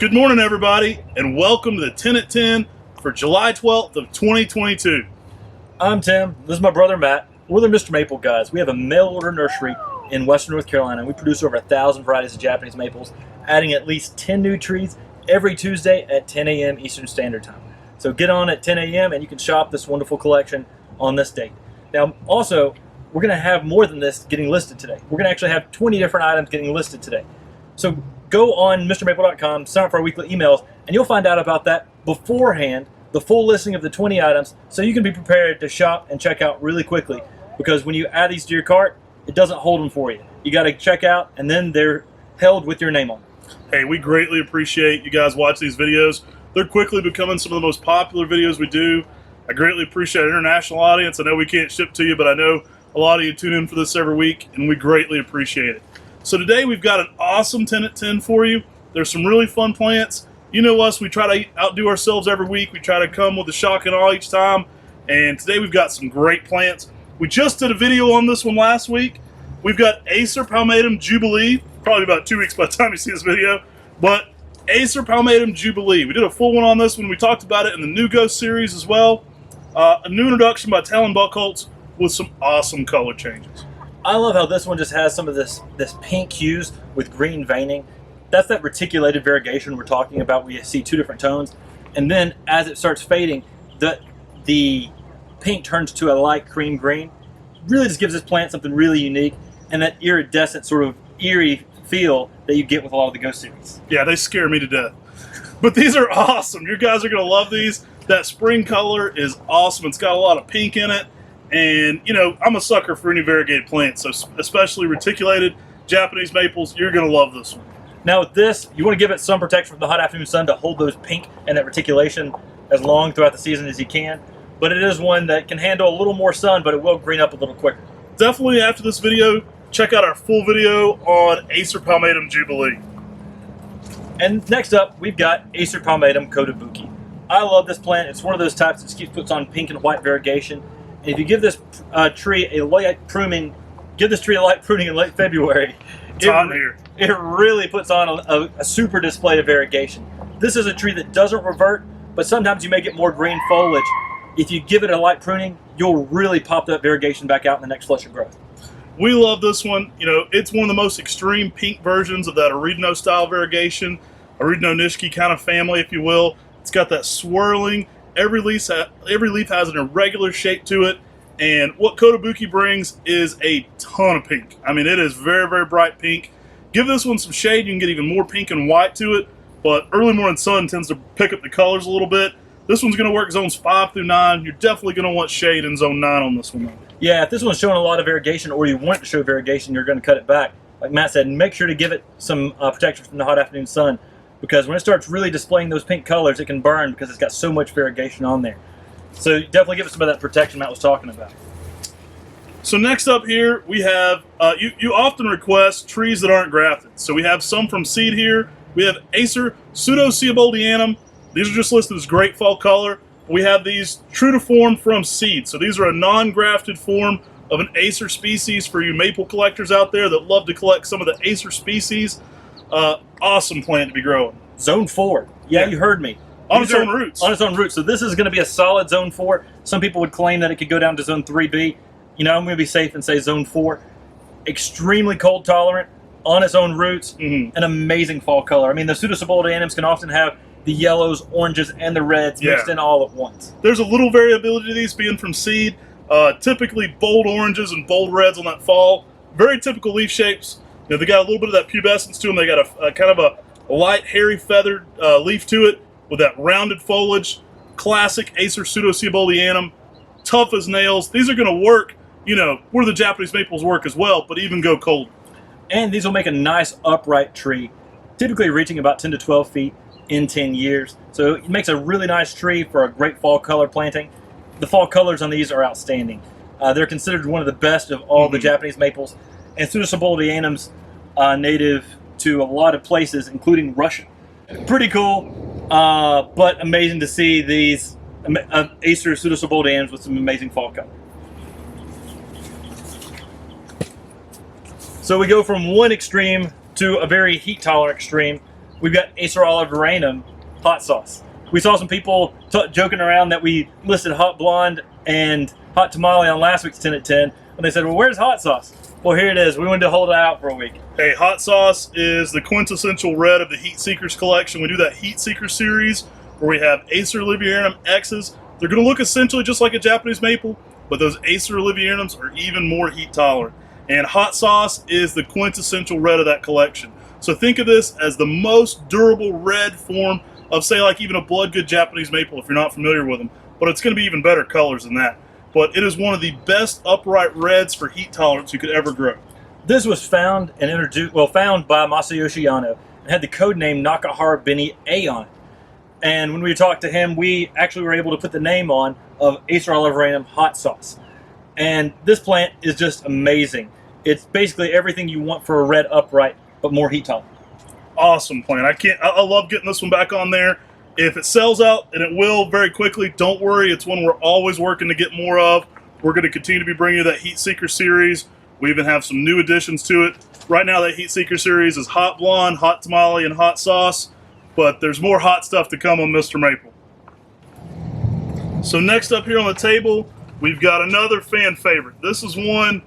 Good morning, everybody, and welcome to the 10 at 10 for July 12th of 2022. I'm Tim. This is my brother Matt. We're the MrMaple guys. We have a mail-order nursery in Western North Carolina. We produce over 1,000 varieties of Japanese maples, adding at least 10 new trees every Tuesday at 10 a.m. Eastern Standard Time. So get on at 10 a.m. and you can shop this wonderful collection on this date. Now, also, we're going to have more than this getting listed today. We're going to actually have 20 different items getting listed today. So go on MrMaple.com, sign up for our weekly emails, and you'll find out about that beforehand, the full listing of the 20 items, so you can be prepared to shop and check out really quickly. Because when you add these to your cart, it doesn't hold them for you. You got to check out, and then they're held with your name on them. Hey, we greatly appreciate you guys watch these videos. They're quickly becoming some of the most popular videos we do. I greatly appreciate our international audience. I know we can't ship to you, but I know a lot of you tune in for this every week, and we greatly appreciate it. So today we've got an awesome 10 at 10 for you. There's some really fun plants. You know us, we try to outdo ourselves every week. We try to come with a shock and awe each time. And today we've got some great plants. We just did a video on this one last week. We've got ACER PALMATUM JUBILEE, probably about 2 weeks by the time you see this video. But ACER PALMATUM JUBILEE. We did a full one on this one. We talked about it in the New Ghost series as well. A new introduction by Talon Buchholz with some awesome color changes. I love how this one just has some of this pink hues with green veining. That's that reticulated variegation we're talking about, where you see 2 different tones. And then as it starts fading, the pink turns to a light cream green. Really just gives this plant something really unique, and that iridescent sort of eerie feel that you get with a lot of the Ghost series. Yeah, they scare me to death. But these are awesome. You guys are going to love these. That spring color is awesome. It's got a lot of pink in it. And, you know, I'm a sucker for any variegated plant, so especially reticulated Japanese maples, you're going to love this one. Now with this, you want to give it some protection from the hot afternoon sun to hold those pink and that reticulation as long throughout the season as you can. But it is one that can handle a little more sun, but it will green up a little quicker. Definitely after this video, check out our full video on ACER PALMATUM JUBILEE. And next up, we've got ACER PALMATUM KOTOBUKI. I love this plant. It's one of those types that just puts on pink and white variegation. And if you give this tree a light pruning, in late February, it really puts on a super display of variegation. This is a tree that doesn't revert, but sometimes you may get more green foliage. If you give it a light pruning, you'll really pop that variegation back out in the next flush of growth. We love this one. You know, it's one of the most extreme pink versions of that Oregano style variegation, Oregano Nishiki kind of family, if you will. It's got that swirling. Every leaf has an irregular shape to it, and what Kotobuki brings is a ton of pink. I mean, it is very, very bright pink. Give this one some shade, you can get even more pink and white to it, but early morning sun tends to pick up the colors a little bit. This one's going to work zones 5 through 9. You're definitely going to want shade in zone 9 on this one, though. Yeah, if this one's showing a lot of variegation, or you want to show variegation, you're going to cut it back. Like Matt said, make sure to give it some protection from the hot afternoon sun, because when it starts really displaying those pink colors, it can burn because it's got so much variegation on there. So definitely give it some of that protection Matt was talking about. So next up here, we have, you often request trees that aren't grafted. So we have some from seed here. We have ACER PSEUDOSIEBOLDIANUM. These are just listed as great fall color. We have these true to form from seed. So these are a non-grafted form of an ACER species for you maple collectors out there that love to collect some of the ACER species. Awesome plant to be growing. Zone 4. Yeah, you heard me. On its own roots. On its own roots. So this is going to be a solid zone 4. Some people would claim that it could go down to zone 3B. You know, I'm going to be safe and say zone 4. Extremely cold tolerant, on its own roots, an amazing fall color. I mean, the PSEUDOSIEBOLDIANUMs can often have the yellows, oranges, and the reds mixed in all at once. There's a little variability to these being from seed. Typically bold oranges and bold reds on that fall. Very typical leaf shapes. You know, they got a little bit of that pubescence to them. They got a kind of a light, hairy, feathered leaf to it with that rounded foliage. Classic ACER PSEUDOSIEBOLDIANUM. Tough as nails. These are going to work, you know, where the Japanese maples work as well, but even go colder. And these will make a nice upright tree, typically reaching about 10 to 12 feet in 10 years. So it makes a really nice tree for a great fall color planting. The fall colors on these are outstanding. They're considered one of the best of all the Japanese maples, and PSEUDOSIEBOLDIANUMs native to a lot of places, including Russia. Pretty cool, but amazing to see these ACER PSEUDOSIEBOLDIANUMs with some amazing fall color. So we go from one extreme to a very heat tolerant extreme we've got ACER Oliveranum hot sauce. We saw some people joking around that we listed Hot Blonde and Hot Tamale on last week's 10 at 10, and they said, well, where's hot sauce? Well, here it is. We wanted to hold it out for a week. Hey, hot sauce is the quintessential red of the Heat Seekers collection. We do that Heat Seeker series where we have ACER Oliveryanum X's. They're going to look essentially just like a Japanese maple, but those ACER Oliveryanums are even more heat tolerant. And hot sauce is the quintessential red of that collection. So think of this as the most durable red form of, say, like even a blood good Japanese maple if you're not familiar with them. But it's going to be even better colors than that. But it is one of the best upright reds for heat tolerance you could ever grow. This was found and found by Masayoshi Yano and had the code name Nakahara Beni A on it. And when we talked to him, we actually were able to put the name on of ACER Oliveranum hot sauce. And this plant is just amazing. It's basically everything you want for a red upright, but more heat tolerant. Awesome plant. I love getting this one back on there. If it sells out, and it will very quickly, don't worry. It's one we're always working to get more of. We're going to continue to be bringing you that Heat Seeker series. We even have some new additions to it. Right now, that Heat Seeker series is Hot Blonde, Hot Tamale, and Hot Sauce. But there's more hot stuff to come on MrMaple. So next up here on the table, we've got another fan favorite. This is one,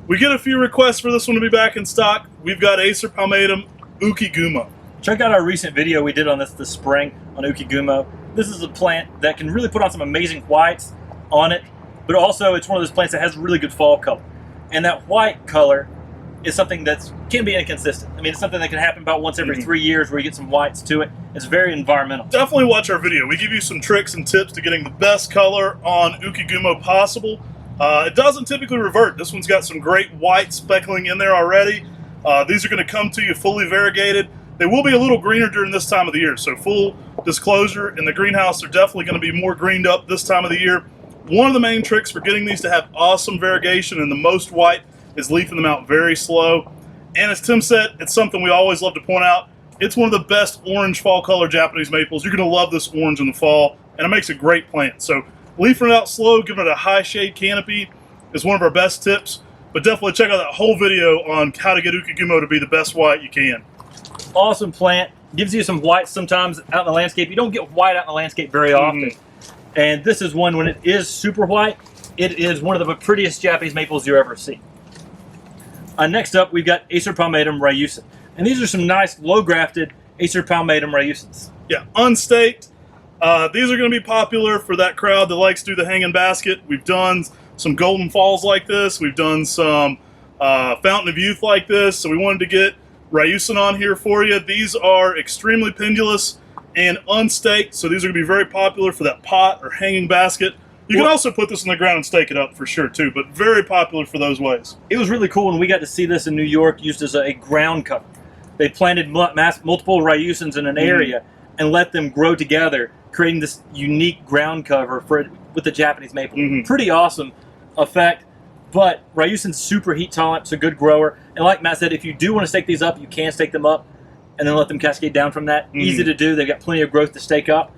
we get a few requests for this one to be back in stock. We've got ACER PALMATUM UKIGUMO. Check out our recent video we did on this spring on UKIGUMO. This is a plant that can really put on some amazing whites on it, but also it's one of those plants that has really good fall color. And that white color is something that can be inconsistent. I mean, it's something that can happen about once every 3 years where you get some whites to it. It's very environmental. Definitely watch our video. We give you some tricks and tips to getting the best color on UKIGUMO possible. It doesn't typically revert. This one's got some great white speckling in there already. These are going to come to you fully variegated. They will be a little greener during this time of the year. So full disclosure, in the greenhouse, they're definitely going to be more greened up this time of the year. One of the main tricks for getting these to have awesome variegation and the most white is leafing them out very slow. And as Tim said, it's something we always love to point out. It's one of the best orange fall color Japanese maples. You're going to love this orange in the fall, and it makes a great plant. So leafing it out slow, giving it a high shade canopy is one of our best tips. But definitely check out that whole video on how to get UKIGUMO to be the best white you can. Awesome plant. Gives you some white sometimes out in the landscape. You don't get white out in the landscape very often. And this is one, when it is super white, it is one of the prettiest Japanese maples you ever see. Next up, we've got ACER PALMATUM RYUSEN. And these are some nice low-grafted ACER PALMATUM RYUSENs. Yeah, unstaked. These are going to be popular for that crowd that likes to do the hanging basket. We've done some Golden Falls like this. We've done some Fountain of Youth like this. So we wanted to get RYUSEN on here for you. These are extremely pendulous and unstaked, so these are going to be very popular for that pot or hanging basket. You can also put this in the ground and stake it up for sure too, but very popular for those ways. It was really cool when we got to see this in New York used as a ground cover. They planted multiple RYUSENs in an area and let them grow together, creating this unique ground cover with the Japanese maple. Pretty awesome effect. But RYUSEN's super heat tolerant, it's a good grower. And like Matt said, if you do want to stake these up, you can stake them up and then let them cascade down from that. Easy to do. They've got plenty of growth to stake up.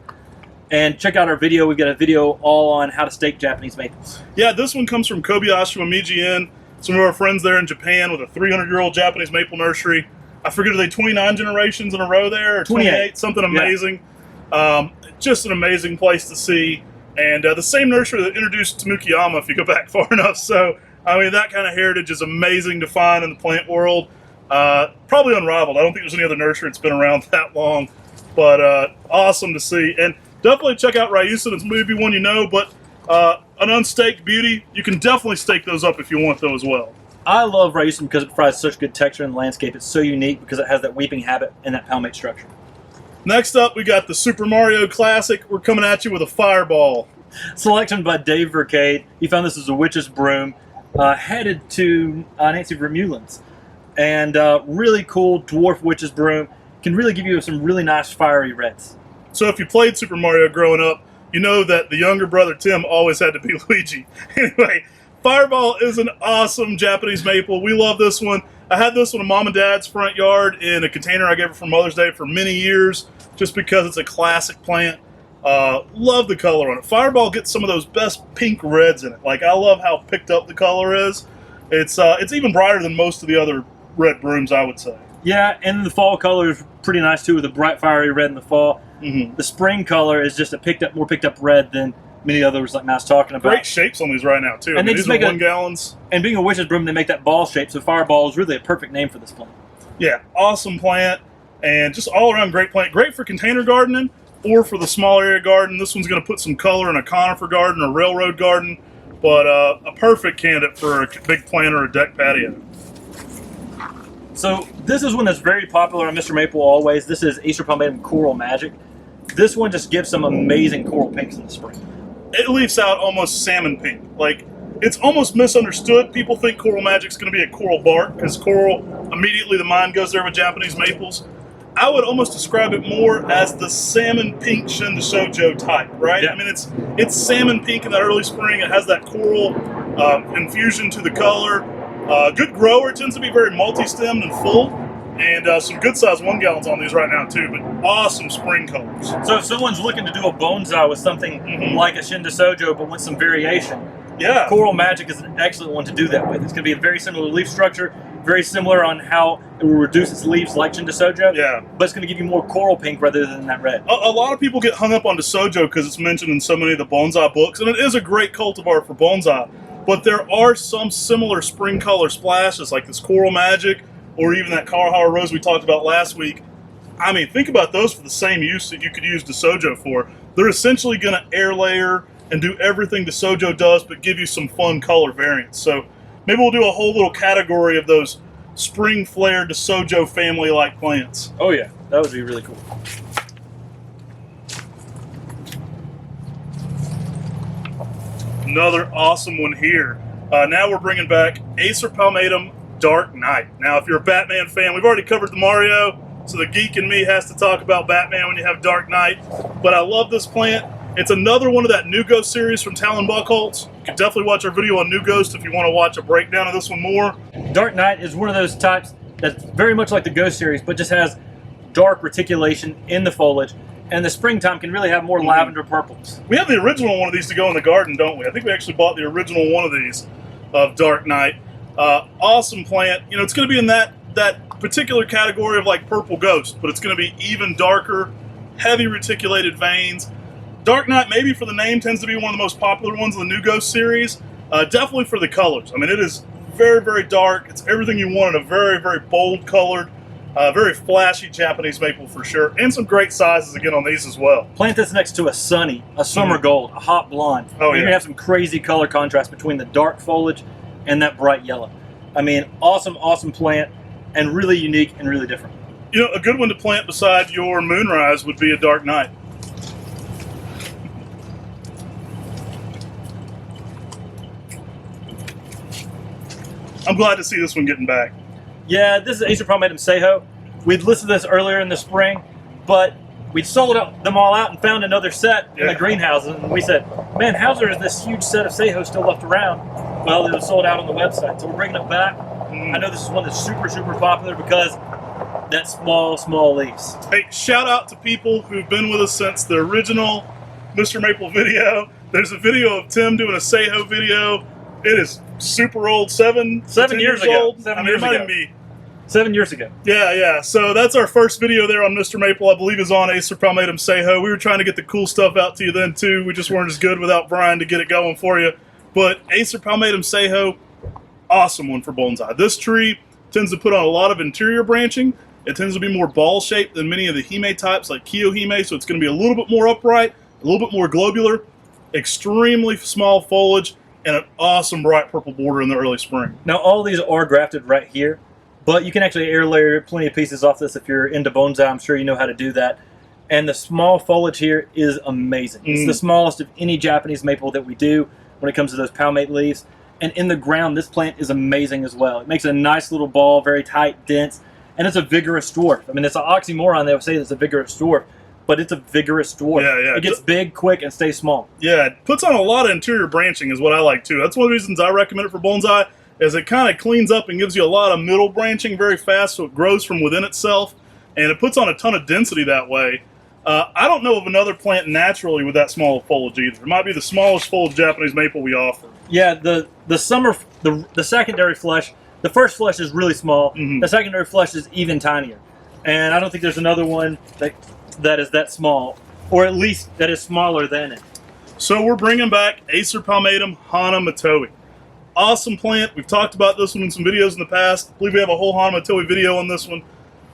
And check out our video. We've got a video all on how to stake Japanese maples. Yeah, this one comes from Kobayashi Momiji-in, some of our friends there in Japan with a 300-year-old Japanese maple nursery. I forget, are they 29 generations in a row there? Or 28? Something amazing. Yeah. Just an amazing place to see. And the same nursery that introduced Tamukiyama, if you go back far enough. So, I mean, that kind of heritage is amazing to find in the plant world. Probably unrivaled. I don't think there's any other nursery that's been around that long. But awesome to see. And definitely check out RYUSEN. It's maybe one you know, but an unstaked beauty. You can definitely stake those up if you want those as well. I love RYUSEN because it provides such good texture in the landscape. It's so unique because it has that weeping habit and that palmate structure. Next up, we got the Super Mario Classic. We're coming at you with a fireball. Selection by Dave Vercade. He found this as a witch's broom, headed to Nancy Vermeulen's. And really cool dwarf witch's broom. Can really give you some really nice fiery reds. So if you played Super Mario growing up, you know that the younger brother Tim always had to be Luigi. Anyway, Fireball is an awesome Japanese maple. We love this one. I had this one in Mom and Dad's front yard in a container I gave her for Mother's Day for many years, just because it's a classic plant. Love the color on it. Fireball gets some of those best pink reds in it. Like, I love how picked up the color is. It's even brighter than most of the other red brooms, I would say. Yeah, and the fall color is pretty nice too, with a bright fiery red in the fall. Mm-hmm. The spring color is just a more picked up red than many others like Matt's talking about. Great shapes on these right now too. And they these just are make 1 gallons. And being a witch's broom, they make that ball shape, so fireball is really a perfect name for this plant. Yeah, awesome plant, and just all around great plant. Great for container gardening or for the small area garden. This one's going to put some color in a conifer garden or railroad garden, but a perfect candidate for a big plant or a deck patio. So this is one that's very popular on MrMaple always. This is ACER PALMATUM Coral Magic. This one just gives some amazing coral pinks in the spring. It leaves out almost salmon pink. Like, it's almost misunderstood. People think Coral Magic's going to be a coral bark because coral, immediately the mind goes there with Japanese maples. I would almost describe it more as the salmon pink Shin Shoujo type, right? Yeah. I mean, it's salmon pink in that early spring. It has that coral infusion to the color. Good grower. It tends to be very multi-stemmed and full. And some good sized 1 gallons on these right now too, but awesome spring colors. So if someone's looking to do a bonsai with something like a Shin Shoujo but with some variation, Yeah. Coral Magic is an excellent one to do that with. It's going to be a very similar leaf structure, very similar on how it will reduce its leaves like Shin Shoujo. Yeah. But it's going to give you more coral pink rather than that red. A lot of people get hung up on Desojo because it's mentioned in so many of the bonsai books, and it is a great cultivar for bonsai. But there are some similar spring color splashes like this Coral Magic or even that Kalahari Rose we talked about last week. I mean, think about those for the same use that you could use Desojo for. They're essentially going to air layer and do everything Desojo does, but give you some fun color variants. So maybe we'll do a whole little category of those spring flare Desojo family-like plants. Oh yeah, that would be really cool. Another awesome one here. Now we're bringing back ACER PALMATUM Dark Knight. Now, if you're a Batman fan, we've already covered the Mario, so the geek in me has to talk about Batman when you have Dark Knight. But I love this plant. It's another one of that New Ghost series from Talon Buckholz. You can definitely watch our video on New Ghost if you want to watch a breakdown of this one more. Dark Knight is one of those types that's very much like the Ghost series, but just has dark reticulation in the foliage. And in the springtime can really have more lavender purples. We have the original one of these to go in the garden, don't we? I think we actually bought the original one of these of Dark Knight. Awesome plant. You know, it's going to be in that particular category of like Purple Ghost, but it's going to be even darker, heavy reticulated veins. Dark Knight, maybe for the name, tends to be one of the most popular ones in the New Ghost series. Definitely for the colors. I mean, it is very, very dark. It's everything you want in a very, very bold colored, very flashy Japanese maple for sure. And some great sizes again on these as well. Plant this next to a sunny, a summer gold, a hot blonde. Oh, You're yeah. going to have some crazy color contrast between the dark foliage and that bright yellow. I mean, awesome, awesome plant, and really unique and really different. You know, a good one to plant beside your Moonrise would be a Dark Knight. I'm glad to see this one getting back. Yeah, this is ACER PALMATUM SAIHO. We'd listed this earlier in the spring, but we'd sold them all out and found another set in the greenhouse, and we said, man, how's there this huge set of SAIHO still left around? Well, it was sold out on the website, so we're bringing it back. I know this is one that's super, super popular because that small leaves. Hey, shout out to people who've been with us since the original MrMaple video. There's a video of Tim doing a SAIHO video. It is super old, 7 years ago. old. 7 I mean, years it might ago. even be. 7 years ago. Yeah. So that's our first video there on MrMaple. I believe is on ACER PALMATUM SAIHO. We were trying to get the cool stuff out to you then too. We just weren't as good without Brian to get it going for you. But ACER PALMATUM SAIHO, awesome one for bonsai. This tree tends to put on a lot of interior branching. It tends to be more ball-shaped than many of the hime types like Kiyohime, so it's going to be a little bit more upright, a little bit more globular, extremely small foliage, and an awesome bright purple border in the early spring. Now, all these are grafted right here, but you can actually air layer plenty of pieces off this if you're into bonsai. I'm sure you know how to do that. And the small foliage here is amazing. It's the smallest of any Japanese maple that we do when it comes to those palmate leaves. And in the ground, this plant is amazing as well. It makes a nice little ball, very tight, dense, and it's a vigorous dwarf. I mean, it's an oxymoron. They would say it's a vigorous dwarf, but it's a vigorous dwarf. Yeah. It gets big, quick, and stays small. Yeah, it puts on a lot of interior branching is what I like too. That's one of the reasons I recommend it for bonsai, is it kind of cleans up and gives you a lot of middle branching very fast, so it grows from within itself, and it puts on a ton of density that way. I don't know of another plant naturally with that small of foliage either. It might be the smallest foliage Japanese maple we offer. Yeah, the secondary flesh The first flush is really small. Mm-hmm. The secondary flush is even tinier. And I don't think there's another one that is that small, or at least that is smaller than it. So we're bringing back ACER Palmatum HANA MATOI. Awesome plant. We've talked about this one in some videos in the past. I believe we have a whole HANA MATOI video on this one.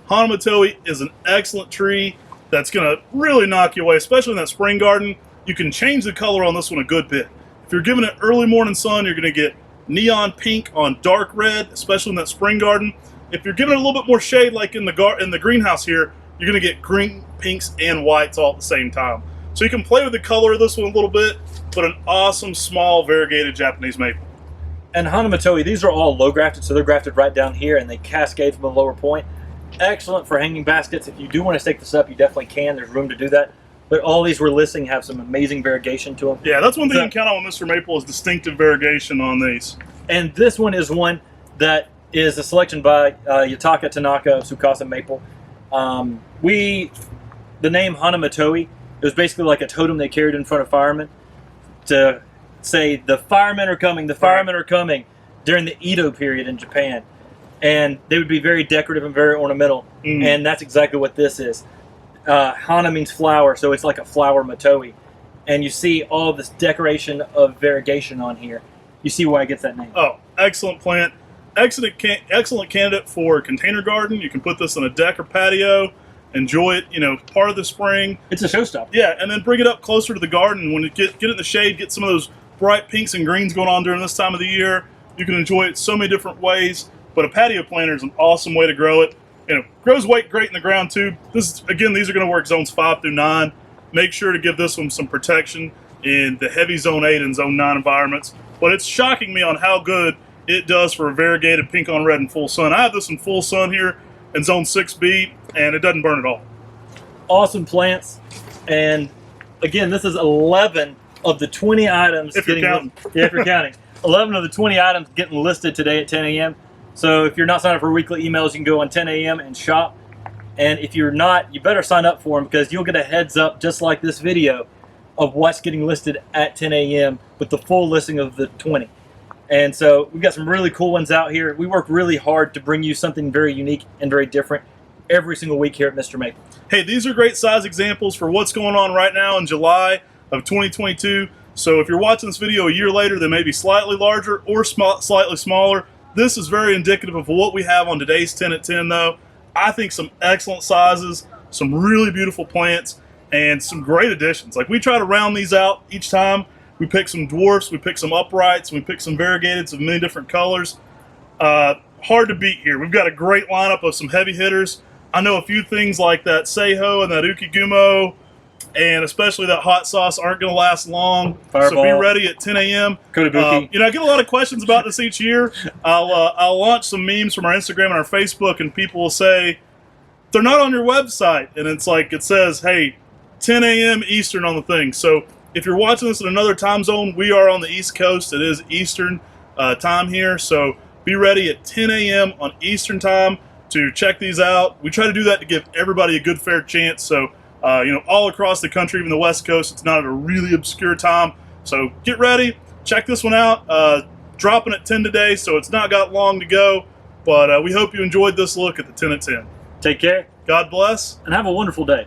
HANA MATOI is an excellent tree that's going to really knock you away, especially in that spring garden. You can change the color on this one a good bit. If you're giving it early morning sun, you're going to get neon pink on dark red, especially in that spring garden. If you're giving it a little bit more shade, like in the greenhouse here, you're going to get green, pinks, and whites all at the same time. So you can play with the color of this one a little bit, but an awesome, small, variegated Japanese maple. And HANA MATOI, these are all low grafted, so they're grafted right down here, and they cascade from the lower point. Excellent for hanging baskets. If you do want to stake this up, you definitely can. There's room to do that. But all these we're listing have some amazing variegation to them. Yeah, that's one thing you can count on with MrMaple is distinctive variegation on these. And this one is one that is a selection by Yutaka Tanaka of Tsukasa Maple. The name HANA MATOI, it was basically like a totem they carried in front of firemen to say, the firemen are coming, the firemen are coming, during the Edo period in Japan. And they would be very decorative and very ornamental. And that's exactly what this is. Hana means flower, so it's like a flower Matoi. And you see all this decoration of variegation on here. You see why it gets that name. Oh, excellent plant. Excellent candidate for a container garden. You can put this on a deck or patio, enjoy it, you know, part of the spring. It's a showstopper. Yeah, and then bring it up closer to the garden. When you get it in the shade, get some of those bright pinks and greens going on during this time of the year. You can enjoy it so many different ways. But a patio planter is an awesome way to grow it. You know, grows weight great in the ground too. These are going to work zones 5 through 9. Make sure to give this one some protection in the heavy zone 8 and zone 9 environments. But it's shocking me on how good it does for a variegated pink on red in full sun. I have this in full sun here in zone 6B, and it doesn't burn at all. Awesome plants. And again, this is 11 of the 20 items. If you're counting. Yeah, if you're counting. 11 of the 20 items getting listed today at 10 a.m. So if you're not signed up for weekly emails, you can go on 10 a.m. and shop. And if you're not, you better sign up for them, because you'll get a heads up, just like this video, of what's getting listed at 10 a.m. with the full listing of the 20. And so we've got some really cool ones out here. We work really hard to bring you something very unique and very different every single week here at MrMaple. Hey, these are great size examples for what's going on right now in July of 2022. So if you're watching this video a year later, they may be slightly larger or slightly smaller. This is very indicative of what we have on today's 10 at 10 though. I think some excellent sizes, some really beautiful plants, and some great additions. Like, we try to round these out each time. We pick some dwarfs, we pick some uprights, we pick some variegateds of many different colors. Hard to beat here. We've got a great lineup of some heavy hitters. I know a few things like that SAIHO and that UKIGUMO, and especially that hot sauce, aren't going to last long. Fireball. So be ready at 10 a.m. KOTOBUKI. You know, I get a lot of questions about this each year. I'll launch some memes from our Instagram and our Facebook, and people will say, they're not on your website. And it's like, it says, hey, 10 a.m. Eastern on the thing. So if you're watching this in another time zone, we are on the East Coast. It is Eastern time here. So be ready at 10 a.m. on Eastern time to check these out. We try to do that to give everybody a good, fair chance. So, you know, all across the country, even the West Coast, it's not at a really obscure time. So get ready. Check this one out. Dropping at 10 today, so it's not got long to go. But we hope you enjoyed this look at the 10 at 10. Take care. God bless. And have a wonderful day.